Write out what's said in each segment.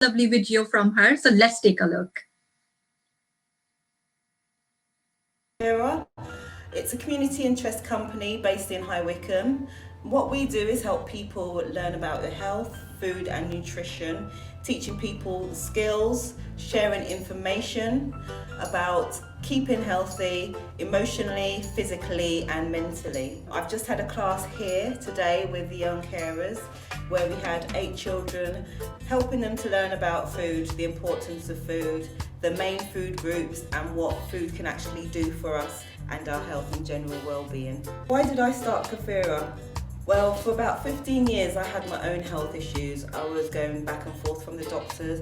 lovely video from her. So let's take a look. It's a community interest company based in High Wycombe. What we do is help people learn about their health, food and nutrition, teaching people skills, sharing information about keeping healthy emotionally, physically and mentally. I've just had a class here today with the young carers where we had 8 children, helping them to learn about food, the importance of food, the main food groups and what food can actually do for us and our health and general well-being. Why did I start Kefira? Well, for about 15 years I had my own health issues. I was going back and forth from the doctors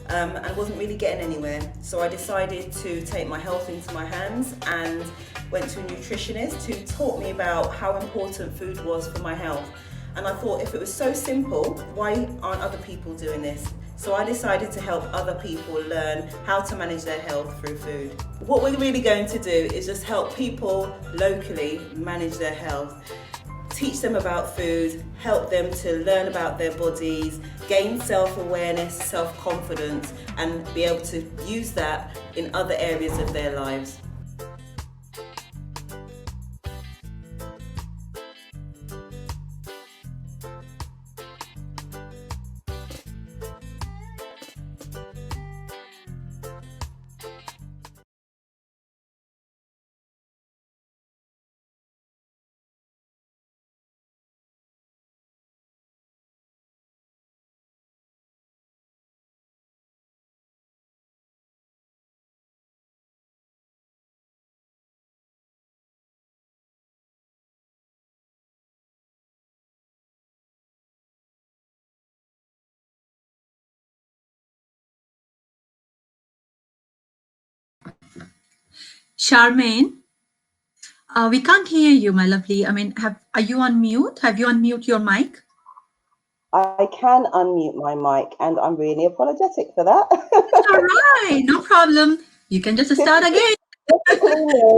and wasn't really getting anywhere. So I decided to take my health into my hands and went to a nutritionist who taught me about how important food was for my health. And I thought, if it was so simple, why aren't other people doing this? So I decided to help other people learn how to manage their health through food. What we're really going to do is just help people locally manage their health, teach them about food, help them to learn about their bodies, gain self-awareness, self-confidence, and be able to use that in other areas of their lives. Charmaine, we can't hear you, my lovely. I mean, are you on mute? Have you unmute your mic? I can unmute my mic, and I'm really apologetic for that. It's all right, no problem. You can just start again.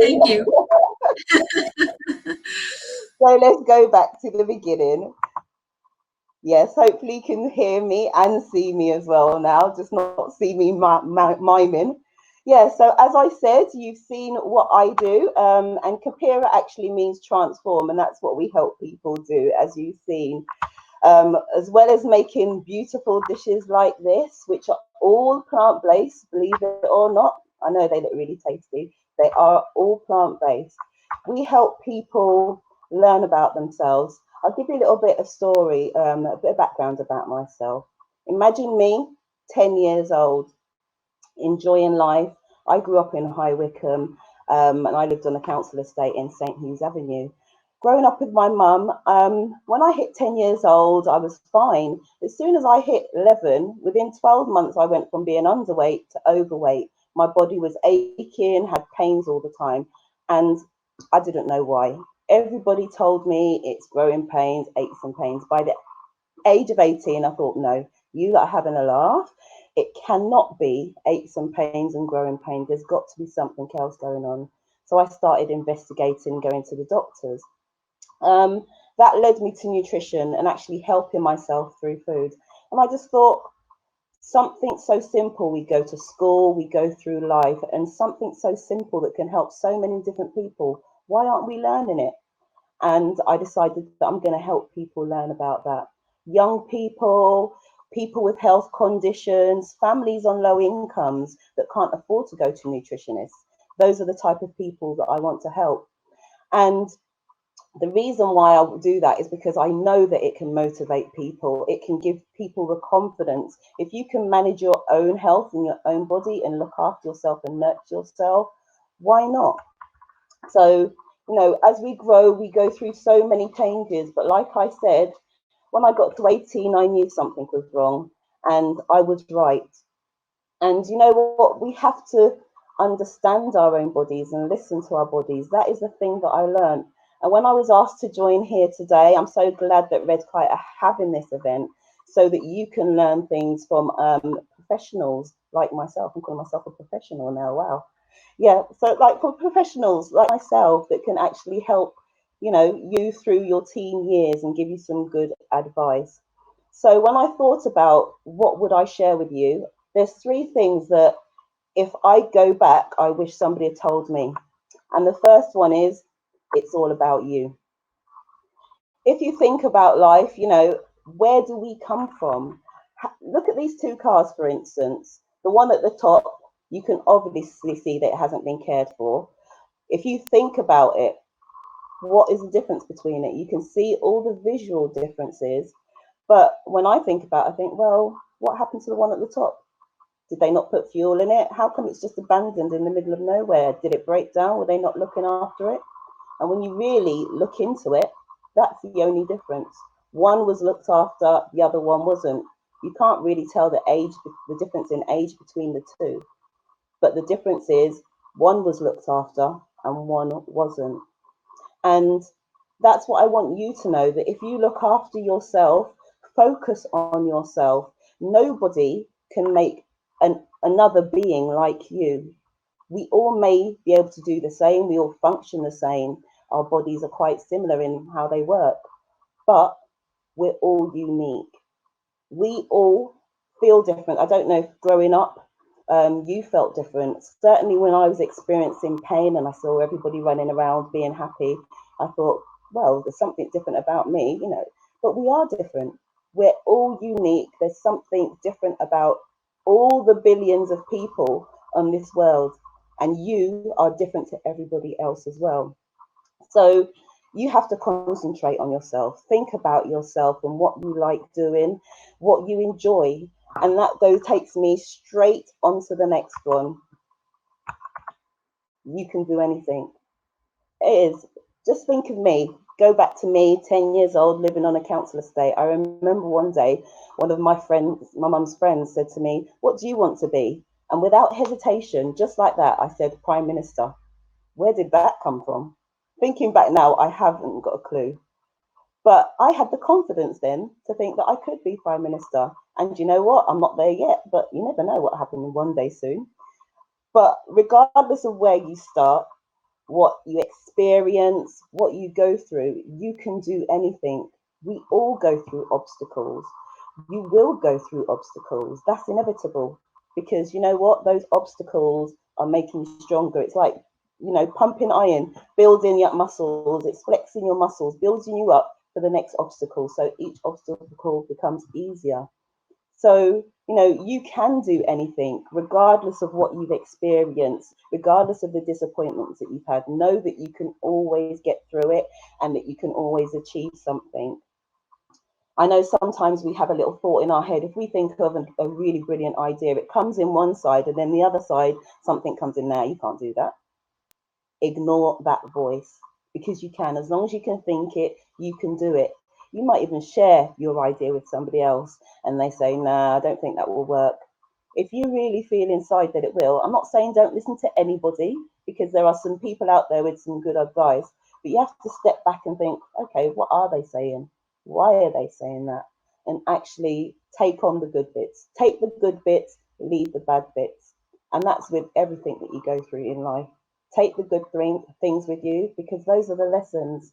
Thank you. So let's go back to the beginning. Yes, hopefully you can hear me and see me as well now, just not see me miming. Yeah, so as I said, you've seen what I do, and Khepera actually means transform, and that's what we help people do, as you've seen. As well as making beautiful dishes like this, which are all plant-based, believe it or not. I know they look really tasty. They are all plant-based. We help people learn about themselves. I'll give you a little bit of story, a bit of background about myself. Imagine me, 10 years old, enjoying life. I grew up in High Wycombe, and I lived on a council estate in St. Hughes Avenue. Growing up with my mum, when I hit 10 years old, I was fine. As soon as I hit 11, within 12 months, I went from being underweight to overweight. My body was aching, had pains all the time, and I didn't know why. Everybody told me it's growing pains, aches and pains. By the age of 18, I thought, no, you are having a laugh. It cannot be aches and pains and growing pains. There's got to be something else going on. So I started investigating, going to the doctors. That led me to nutrition and actually helping myself through food. And I just thought, something so simple, we go to school, we go through life, and something so simple that can help so many different people. Why aren't we learning it? And I decided that I'm going to help people learn about that. Young people, people with health conditions, families on low incomes that can't afford to go to nutritionists. Those are the type of people that I want to help. And the reason why I do that is because I know that it can motivate people. It can give people the confidence. If you can manage your own health and your own body and look after yourself and nurture yourself, why not? So, you know, as we grow, we go through so many changes. But like I said, when I got to 18, I knew something was wrong and I was right. And you know what? We have to understand our own bodies and listen to our bodies. That is the thing that I learned. And when I was asked to join here today, I'm so glad that Red Kite are having this event so that you can learn things from professionals like myself. I'm calling myself a professional now. Wow. Yeah. So like for professionals like myself that can actually help, you know, you through your teen years and give you some good advice. So when I thought about what would I share with you, there's three things that if I go back, I wish somebody had told me. And the first one is, it's all about you. If you think about life, you know, where do we come from? Look at these two cars, for instance. The one at the top, you can obviously see that it hasn't been cared for. If you think about it, what is the difference between it? You can see all the visual differences. But when I think about it, I think, well, what happened to the one at the top? Did they not put fuel in it? How come it's just abandoned in the middle of nowhere? Did it break down? Were they not looking after it? And when you really look into it, that's the only difference. One was looked after, the other one wasn't. You can't really tell the difference in age between the two. But the difference is one was looked after and one wasn't. And that's what I want you to know, that if you look after yourself, focus on yourself, nobody can make another being like you. We all may be able to do the same, we all function the same, our bodies are quite similar in how they work, but we're all unique. We all feel different. I don't know if growing up you felt different. Certainly when I was experiencing pain and I saw everybody running around being happy, I thought, well, there's something different about me, you know. But we are different. We're all unique. There's something different about all the billions of people on this world. And you are different to everybody else as well. So you have to concentrate on yourself. Think about yourself and what you like doing, what you enjoy. And that takes me straight onto the next one. You can do anything. It is. Just think of me. Go back to me, 10 years old, living on a council estate. I remember one day, one of my friends, my mum's friends, said to me, "What do you want to be?" And without hesitation, just like that, I said, "Prime Minister." Where did that come from? Thinking back now, I haven't got a clue. But I had the confidence then to think that I could be Prime Minister. And you know what? I'm not there yet, but you never know what happened one day soon. But regardless of where you start, what you experience, what you go through, you can do anything. We all go through obstacles. You will go through obstacles. That's inevitable because you know what? Those obstacles are making you stronger. It's like, you know, pumping iron, building your muscles, it's flexing your muscles, building you up for the next obstacle. So each obstacle becomes easier. So, you know, you can do anything regardless of what you've experienced, regardless of the disappointments that you've had. Know that you can always get through it and that you can always achieve something. I know sometimes we have a little thought in our head. If we think of a really brilliant idea, it comes in one side and then the other side, something comes in there. You can't do that. Ignore that voice because you can. As long as you can think it, you can do it. You might even share your idea with somebody else and they say, "Nah, I don't think that will work." If you really feel inside that it will, I'm not saying don't listen to anybody because there are some people out there with some good advice, but you have to step back and think, okay, what are they saying? Why are they saying that? And actually take on the good bits. Take the good bits, leave the bad bits. And that's with everything that you go through in life. Take the good things with you because those are the lessons.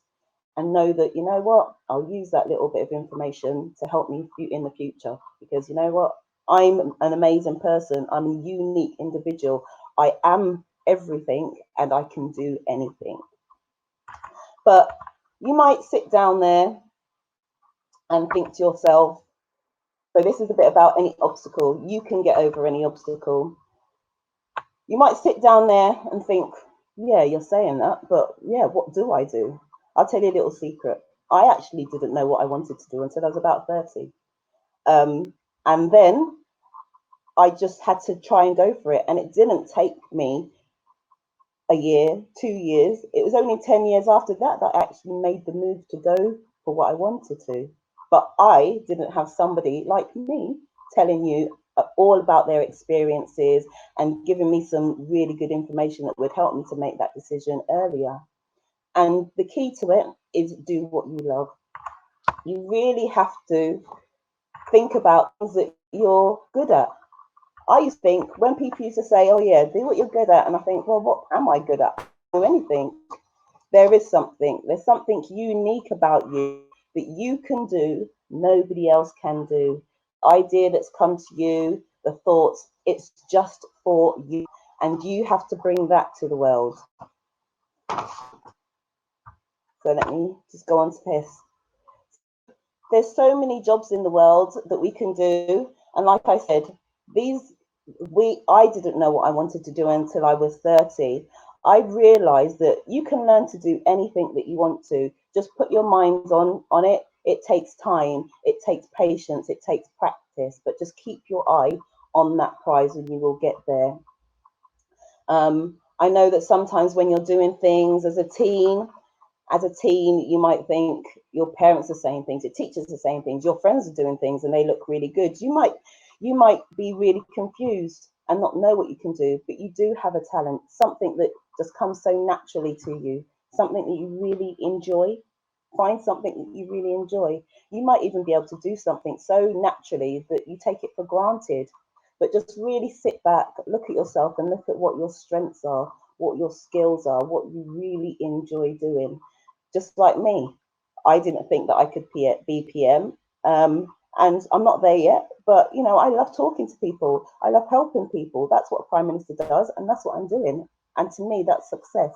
And know that, you know what, I'll use that little bit of information to help me in the future because you know what, I'm an amazing person. I'm a unique individual. I am everything and I can do anything. But you might sit down there and think to yourself, so this is a bit about any obstacle. You can get over any obstacle. You might sit down there and think, yeah, you're saying that, but yeah, what do I do? I'll tell you a little secret. I actually didn't know what I wanted to do until I was about 30. And then I just had to try and go for it. And it didn't take me a year, 2 years. It was only 10 years after that that I actually made the move to go for what I wanted to. But I didn't have somebody like me telling you all about their experiences and giving me some really good information that would help me to make that decision earlier. And the key to it is do what you love. You really have to think about things that you're good at. I used to think when people used to say, "Oh yeah, do what you're good at," and I think, well, what am I good at? I don't know anything. There is something. There's something unique about you that you can do nobody else can do. The idea that's come to you, the thoughts, it's just for you, and you have to bring that to the world. So let me just go on to this. There's so many jobs in the world that we can do, and like I said, I didn't know what I wanted to do until I was 30. I realized that you can learn to do anything that you want to. Just put your minds on it. It takes time, it takes patience, it takes practice, but just keep your eye on that prize and you will get there. I know that sometimes when you're doing things as a teen, you might think your parents are saying things, your teachers are saying things, your friends are doing things and they look really good. You might be really confused and not know what you can do, but you do have a talent, something that just comes so naturally to you, something that you really enjoy. Find something that you really enjoy. You might even be able to do something so naturally that you take it for granted, but just really sit back, look at yourself and look at what your strengths are, what your skills are, what you really enjoy doing. Just like me, I didn't think that I could be PM, and I'm not there yet, but you know, I love talking to people, I love helping people. That's what a Prime Minister does, and that's what I'm doing, and to me that's success.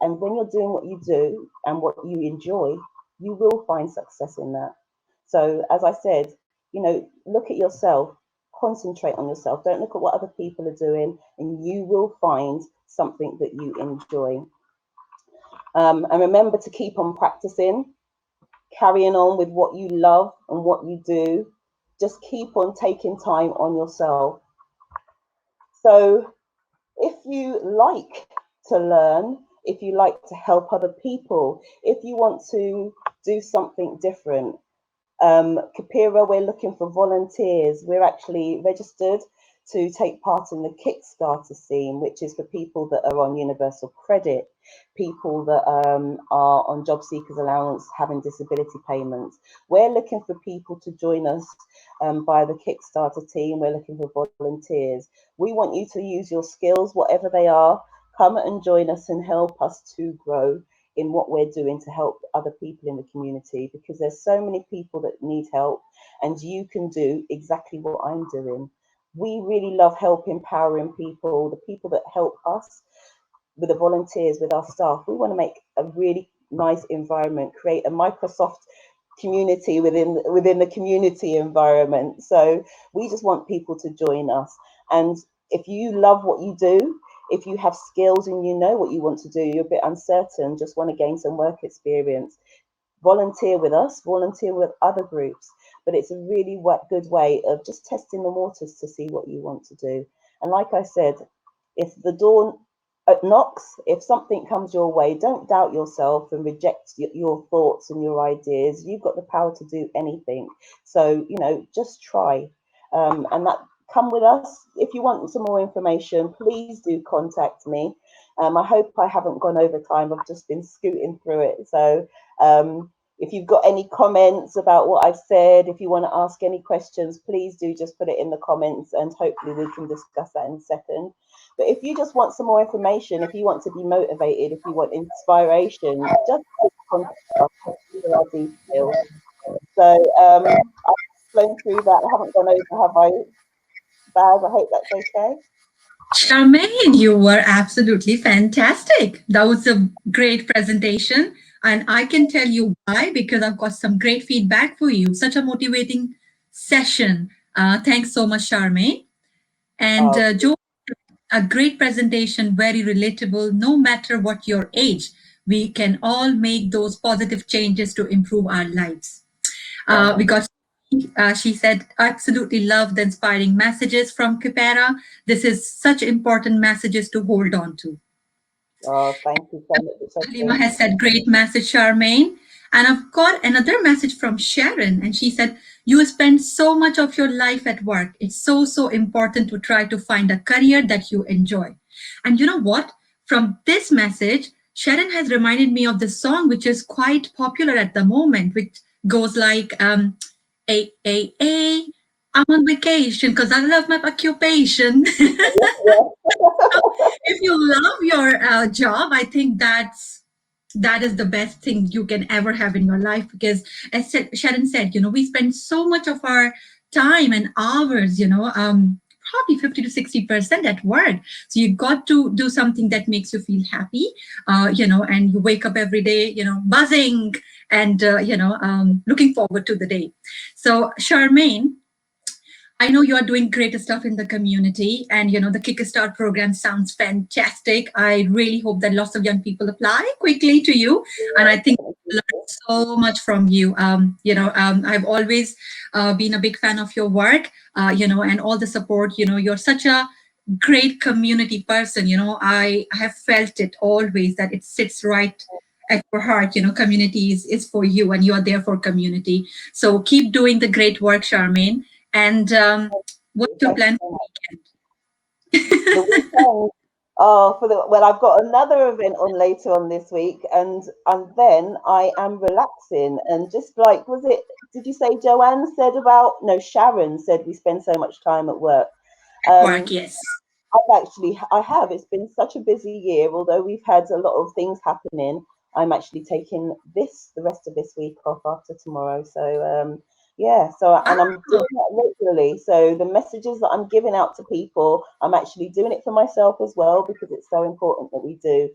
And when you're doing what you do and what you enjoy, you will find success in that. So as I said, you know, look at yourself, concentrate on yourself, don't look at what other people are doing, and you will find something that you enjoy. And remember to keep on practicing, carrying on with what you love and what you do. Just keep on taking time on yourself. So if you like to learn, if you like to help other people, if you want to do something different, Khepera, we're looking for volunteers. We're actually registered to take part in the Kickstarter scheme, which is for people that are on universal credit, people that are on job seekers allowance, having disability payments. We're looking for people to join us by the Kickstarter team. We're looking for volunteers. We want you to use your skills, whatever they are. Come and join us and help us to grow in what we're doing to help other people in the community, because there's so many people that need help and you can do exactly what I'm doing. We really love empowering people, the people that help us with the volunteers, with our staff. We want to make a really nice environment, create a Microsoft community within the community environment. So we just want people to join us. And if you love what you do, if you have skills and you know what you want to do, you're a bit uncertain, just want to gain some work experience, volunteer with us, volunteer with other groups. But it's a really good way of just testing the waters to see what you want to do. And like I said, if the door knocks, if something comes your way, don't doubt yourself and reject your thoughts and your ideas. You've got the power to do anything. So, you know, just try. And that, come with us. If you want some more information, please do contact me. I hope I haven't gone over time. I've just been scooting through it. So if you've got any comments about what I've said, if you want to ask any questions, please do just put it in the comments and hopefully we can discuss that in a second. But if you just want some more information, if you want to be motivated, if you want inspiration, just contact us. Here are our details. So I've flown through that. I haven't gone over, have I? Baz, I hope that's okay. Charmaine, you were absolutely fantastic. That was a great presentation. And I can tell you why, because I've got some great feedback for you. Such a motivating session. Thanks so much, Charmaine. And Joe, a great presentation, very relatable, no matter what your age. We can all make those positive changes to improve our lives. Because she said, absolutely love the inspiring messages from Khepera. This is such important messages to hold on to. Oh, thank you so much. Halima has said, great message, Charmaine. And I've got another message from Sharon. And she said, you spend so much of your life at work. It's so, so important to try to find a career that you enjoy. And you know what? From this message, Sharon has reminded me of the song, which is quite popular at the moment, which goes like, I'm on vacation because I love my occupation. If you love your job, I think that's That is the best thing you can ever have in your life, because as Sharon said, we spend so much of our time and hours, probably 50 to 60% at work. So you got to do something that makes you feel happy, and you wake up every day, buzzing and, looking forward to the day. So Charmaine, I know you are doing great stuff in the community, and the Kickstart program sounds fantastic. I really hope that lots of young people apply quickly to you, and I think we'll learn so much from you. I've always been a big fan of your work, and all the support. You're such a great community person. I have felt it always that it sits right at your heart. Community is for you, and you are there for community. So keep doing the great work, Charmaine. And what's your Thank you plan so for much. the The weekend? weekend. Oh, well, I've got another event on later on this week, and then I am relaxing and just like, was it? Did you say Joanne said about? No, Sharon said we spend so much time at work. Work, Um, yes. I have. It's been such a busy year. Although we've had a lot of things happening, I'm actually taking the rest of this week off after tomorrow. So yeah. And I'm Wow. doing that regularly. So the messages that I'm giving out to people, I'm actually doing it for myself as well because it's so important that we do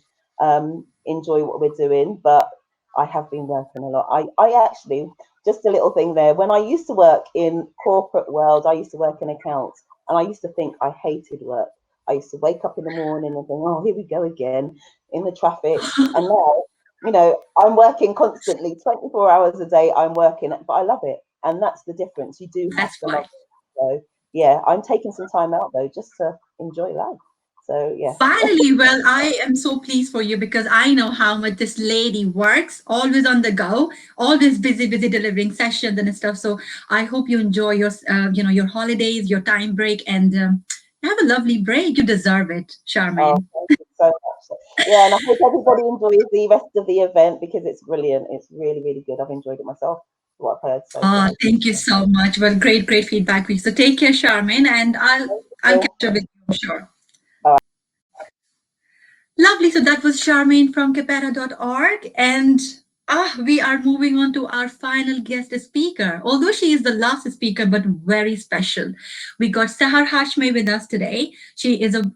enjoy what we're doing. But I have been working a lot. I actually just a little thing there. When I used to work in corporate world, I used to work in accounts, and I used to think I hated work. I used to wake up in the morning and think, oh, here we go again in the traffic. And now, I'm working constantly, 24 hours a day, I'm working, but I love it. And that's the difference. You do have That's to love why. it. So, yeah, I'm taking some time out though, just to enjoy life. So, yeah. Finally, well, I am so pleased for you because I know how much this lady works, always on the go, always busy, busy delivering sessions and stuff. So I hope you enjoy your holidays, your time break, and have a lovely break. You deserve it, Oh, Charmaine. thank you so much. Yeah, and I hope everybody enjoys the rest of the event because it's brilliant. It's really, really good. I've enjoyed it myself, what I've heard. So, yeah. Oh, thank you so much. Well, great, great feedback. So take care, Charmaine, and I'll Thank catch up with you, I'm sure. you. Lovely. So that was Charmaine from Khepera.org. And we are moving on to our final guest speaker. Although she is the last speaker, but very special. We got Sahar Hashmi with us today. She is a